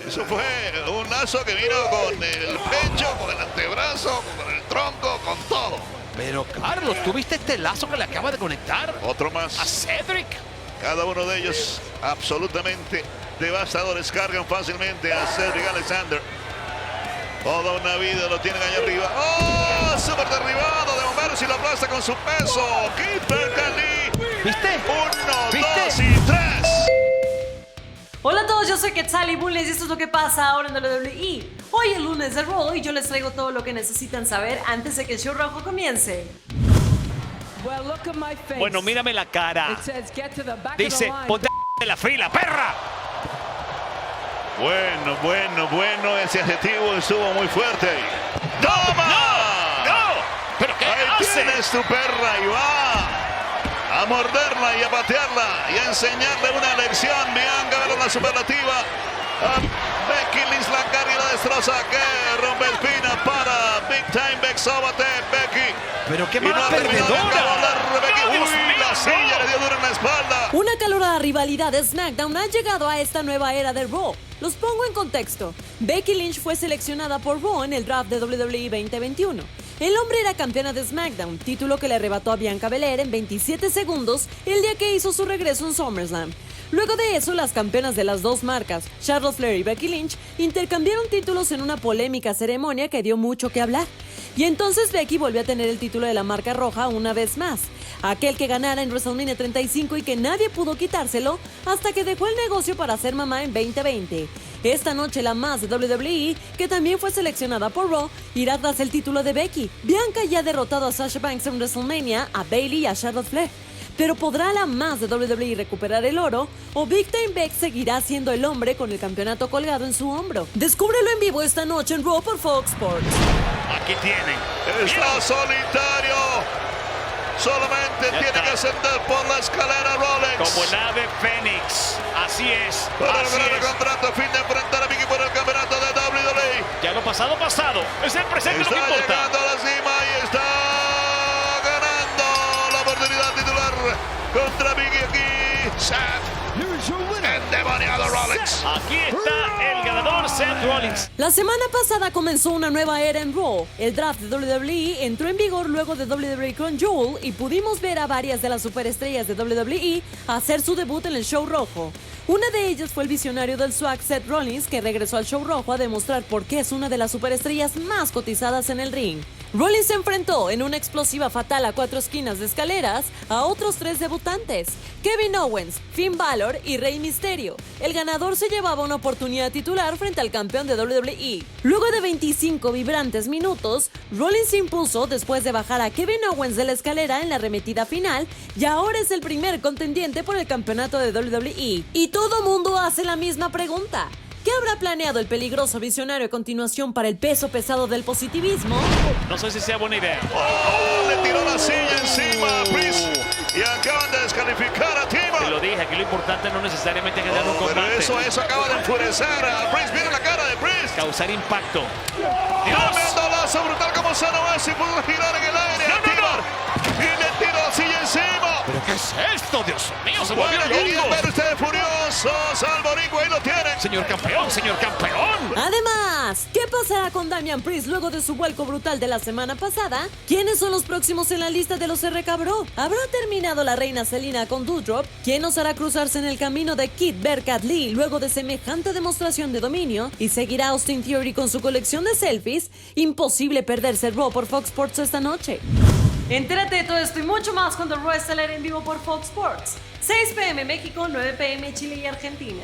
Eso fue un lazo que vino con el pecho, con el antebrazo, con el tronco, con todo. Pero Carlos, ¿tú viste este lazo que le acaba de conectar Otro más. a Cedric? Cada uno de ellos absolutamente devastadores. Cargan fácilmente a Cedric Alexander. Toda una vida lo tienen allá arriba. ¡Oh! Súper derribado de bomberos y lo aplasta con su peso. Keeper Cali. ¿Viste? 1, ¿Viste? 2 y 3. Hola a todos, yo soy Quetzal y Bulnes y esto es lo que pasa ahora en WWE. Hoy es lunes de Raw y yo les traigo todo lo que necesitan saber antes de que el show rojo comience. Bueno, mírame la cara. Dice, ponte de la fila, perra. Bueno, ese adjetivo estuvo muy fuerte. ¡Toma! ¡No! ¿Pero qué Ahí hace? tienes tu perra y va a morderla y a patearla y a enseñarle una lección. Bianca Belair la superlativa. Becky Lynch la carga y la destroza. Que rompe espina para Big Time Beck Sóbate. Becky. Pero qué Y no mala ha terminado de perdedora. acabar Becky. No, Dios Uy, mío, la silla no. le dio duro en la espalda. Una calorada rivalidad de SmackDown ha llegado a esta nueva era de Raw. Los pongo en contexto. Becky Lynch fue seleccionada por Raw en el draft de WWE 2021. El hombre era campeona de SmackDown, título que le arrebató a Bianca Belair en 27 segundos el día que hizo su regreso en SummerSlam. Luego de eso, las campeonas de las dos marcas, Charlotte Flair y Becky Lynch, intercambiaron títulos en una polémica ceremonia que dio mucho que hablar. Y entonces Becky volvió a tener el título de la marca roja una vez más, aquel que ganara en WrestleMania 35 y que nadie pudo quitárselo hasta que dejó el negocio para ser mamá en 2020. Esta noche la más de WWE, que también fue seleccionada por Raw, irá tras el título de Becky. Bianca ya ha derrotado a Sasha Banks en WrestleMania, a Bayley y a Charlotte Flair. Pero ¿podrá la más de WWE recuperar el oro? ¿O Big Time Beck seguirá siendo el hombre con el campeonato colgado en su hombro? Descúbrelo en vivo esta noche en Raw por Fox Sports. Aquí tienen. Está solitario. Solamente Ya tiene está. que ascender por la escalera Rolex. Como el ave Fénix. Así es. Para Así lograr el es. contrato a fin de enfrentar a Vicky por el campeonato de WWE. Ya lo pasado, pasado. Es el presente lo que Está importa. llegando a la cima y está ganando la oportunidad titular contra Vicky aquí. Seth, endemoniado Rolex. Aquí está el ganador, Seth Rollins. La semana pasada comenzó una nueva era en Raw. El draft de WWE entró en vigor luego de WWE Crown Jewel y pudimos ver a varias de las superestrellas de WWE hacer su debut en el show rojo. Una de ellas fue el visionario del swag Seth Rollins, que regresó al show rojo a demostrar por qué es una de las superestrellas más cotizadas en el ring. Rollins se enfrentó en una explosiva fatal a 4 esquinas de escaleras a otros 3 debutantes, Kevin Owens, Finn Balor y Rey Mysterio. El ganador se llevaba una oportunidad titular frente al campeón de WWE. Luego de 25 vibrantes minutos, Rollins se impuso después de bajar a Kevin Owens de la escalera en la arremetida final y ahora es el primer contendiente por el campeonato de WWE. Y todo mundo hace la misma pregunta. ¿Qué habrá planeado el peligroso visionario a continuación para el peso pesado del positivismo? No sé si sea buena idea. Oh, le tiró la silla encima a Priest y acaban de descalificar a Te Tima. lo dije, aquí lo importante no necesariamente es ganar un Pero combate. eso acaba de enfurecer a Priest. Mira la cara de Priest. Causar impacto. Tremendo lazo brutal como se lo hace y pudo girar en el aire. No, no, Activar. Y le tiró la silla encima. ¿Pero qué es esto, Dios mío? Se Bueno, volvió querían loco. ver ustedes furiosos. Alboricua, ahí lo tienen. Señor campeón, señor campeón. Además, ¿qué pasará con Damian Priest luego de su vuelco brutal de la semana pasada? ¿Quiénes son los próximos en la lista de los RK Bro? ¿Habrá terminado la reina Selina con Doudrop? ¿Quién nos hará cruzarse en el camino de Kid Berkat Lee luego de semejante demostración de dominio? ¿Y seguirá Austin Theory con su colección de selfies? Imposible perderse Raw por Fox Sports esta noche. Entérate de todo esto y mucho más cuando Raw esté al aire en vivo por Fox Sports. 6 p.m. México, 9 p.m. Chile y Argentina.